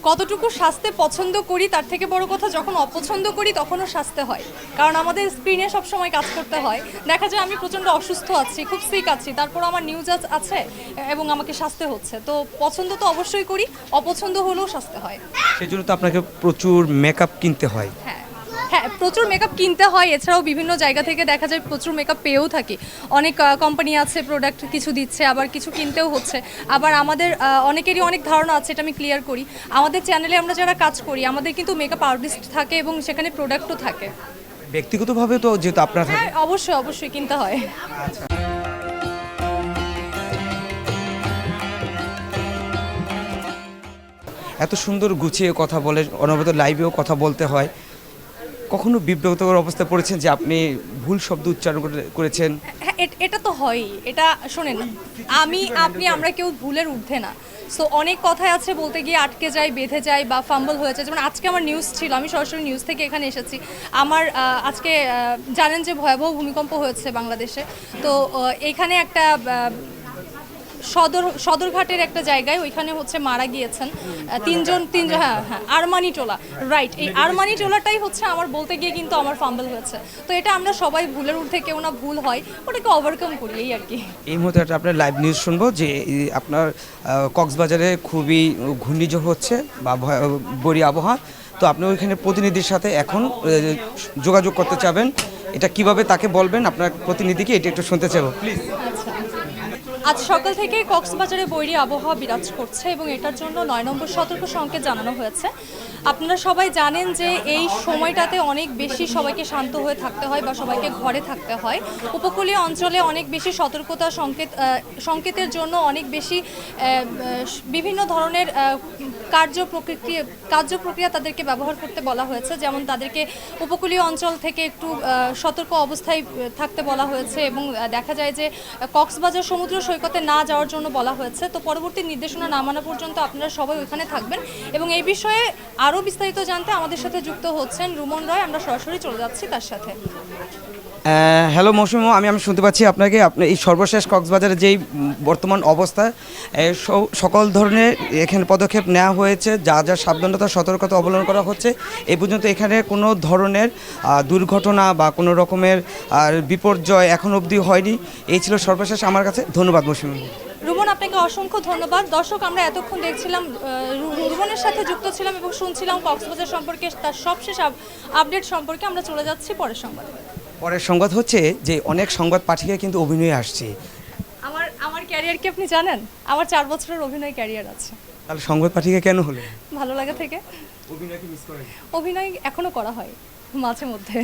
কতটুকু সাজতে পছন্দ করি তার থেকে বড় কথা যখন অপছন্দ করি তখনও সাজতে হয়, কারণ আমাদের স্ক্রিনে সবসময় কাজ করতে হয়। দেখা যায় আমি প্রচণ্ড অসুস্থ আছি, খুব সিক আছি, তারপর আমার নিউজ আছে এবং আমাকে সাজতে হচ্ছে। তো পছন্দ তো অবশ্যই করি, অপছন্দ হলেও সাজতে হয়। সেই জন্য তো আপনাকে প্রচুর মেকআপ কিনতে হয়। হ্যাঁ হ্যাঁ, প্রচুর মেকআপ কিনতে হয়। এছাড়াও বিভিন্ন জায়গা থেকে দেখা যায় প্রচুর মেকআপ পেয়েও থাকি। অনেক কোম্পানি আছে প্রোডাক্ট কিছু দিচ্ছে, আবার কিছু কিনতেও হচ্ছে। আবার আমাদের অনেকেরই অনেক ধারণা আছে, এটা আমি ক্লিয়ার করি। আমাদের চ্যানেলে আমরা যারা কাজ করি আমাদের কিন্তু মেকআপ আর্টিস্ট থাকে এবং সেখানে প্রোডাক্টও থাকে। ব্যক্তিগতভাবে তো যেহেতু আপনার থাকে। হ্যাঁ, অবশ্যই অবশ্যই কিনতে হয়। এত সুন্দর গুছিয়ে কথা বলে, অনবরত লাইভেও কথা বলতে হয়, কখনো বিব্রতকর অবস্থায় পড়েছেন যে আপনি ভুল শব্দ উচ্চারণ করেছেন? হ্যাঁ, এটা তো হয়ই। এটা শোনেন, আপনি আমরা কেউ ভুলের ঊর্ধ্বে না। সো অনেক কথাই আছে বলতে গিয়ে আটকে যায়, বেঁধে যায় বা ফাম্বল হয়ে যায়। যেমন আজকে আমার নিউজ ছিল, আমি সরাসরি নিউজ থেকে এখানে এসেছি। আমার আজকে জানেন যে ভূমিকম্প হয়েছে বাংলাদেশে। তো এখানে একটা সদরঘাটের একটা জায়গায় ওইখানে হচ্ছে মারা গিয়েছেন তিনজন। হ্যাঁ হ্যাঁ, আরমানি টোলা, রাইট। এই আরমানি টোলাটাই হচ্ছে আমার বলতে গিয়ে কিন্তু আমার ফাম্বল হয়েছে। তো এটা আমরা সবাই ভুলের ঊর্ধ্বে, কেউ না ভুল হয়, ওটাকে ওভারকাম করি, এই আর কি। এই মুহূর্তে একটা আপনার লাইভ নিউজ শুনবো যে আপনার কক্সবাজারে খুবই ঘূর্ণিঝড় হচ্ছে বা বরি আবহাওয়া। তো আপনি ওইখানে প্রতিনিধির সাথে এখন যোগাযোগ করতে চাবেন, এটা কিভাবে তাকে বলবেন আপনার প্রতিনিধিকে, এটা একটু শুনতে চাইবো প্লিজ। আচ্ছা, আজ সকাল থেকে কক্সবাজারে বৈরী আবহাওয়া বিরাজ করছে এবং এটার জন্য 9 নম্বর সতর্ক সংকেত জানানো হয়েছে। আপনারা সবাই জানেন যে এই সময়টাতে অনেক বেশি সবাইকে শান্ত হয়ে থাকতে হয় বা সবাইকে ঘরে থাকতে হয়। উপকূলীয় অঞ্চলে অনেক বেশি সতর্কতা সংকেতের জন্য অনেক বেশি বিভিন্ন ধরনের কার্যপ্রক্রিয়া তাদেরকে ব্যবহার করতে বলা হয়েছে। যেমন তাদেরকে উপকূলীয় অঞ্চল থেকে একটু সতর্ক অবস্থায় থাকতে বলা হয়েছে এবং দেখা যায় যে কক্সবাজার সমুদ্র সৈকতে না যাওয়ার জন্য বলা হয়েছে। তো পরবর্তী নির্দেশনা না মানা পর্যন্ত আপনারা সবাই ওইখানে থাকবেন এবং এই বিষয়ে আরও বিস্তারিত জানতে আমাদের সাথে যুক্ত হচ্ছেন রুমন রয়। আমরা সরাসরি চলে যাচ্ছি তার সাথে। হ্যালো মৌসুমি, আমি শুনতে পাচ্ছি আপনাকে। আপনার এই সর্বশেষ কক্সবাজারের যেই বর্তমান অবস্থা, সকল ধরনের এখানে পদক্ষেপ নেওয়া হয়েছে, যা যা সাবধানতা সতর্কতা অবলম্বন করা হচ্ছে। এই পর্যন্ত এখানে কোনো ধরনের দুর্ঘটনা বা কোনো রকমের বিপর্যয় এখন অবধি হয়নি। এই ছিল সর্বশেষ আমার কাছে। ধন্যবাদ মৌসুমি। রুমন, আপনাকে অসংখ্য ধন্যবাদ। দর্শক, আমরা এতক্ষণ দেখছিলাম, রুমনের সাথে যুক্ত ছিলাম এবং শুনছিলাম কক্সবাজার সম্পর্কে তার সবশেষ আপডেট সম্পর্কে। আমরা চলে যাচ্ছি পরের সংবাদে। পরের সংবাদ হচ্ছে যে অনেক সংবাদ পাঠিয়ে কিন্তু অভিনয়ে আসছে। আমার ক্যারিয়ার কি আপনি জানেন? আমার 4 বছরের অভিনয় ক্যারিয়ার আছে। তাহলে সংবাদ পাঠিয়ে কেন হলো? ভালো লাগা থেকে। অভিনয় কি মিস করেন? অভিনয় এখনো করা হয় মাঝে মধ্যে।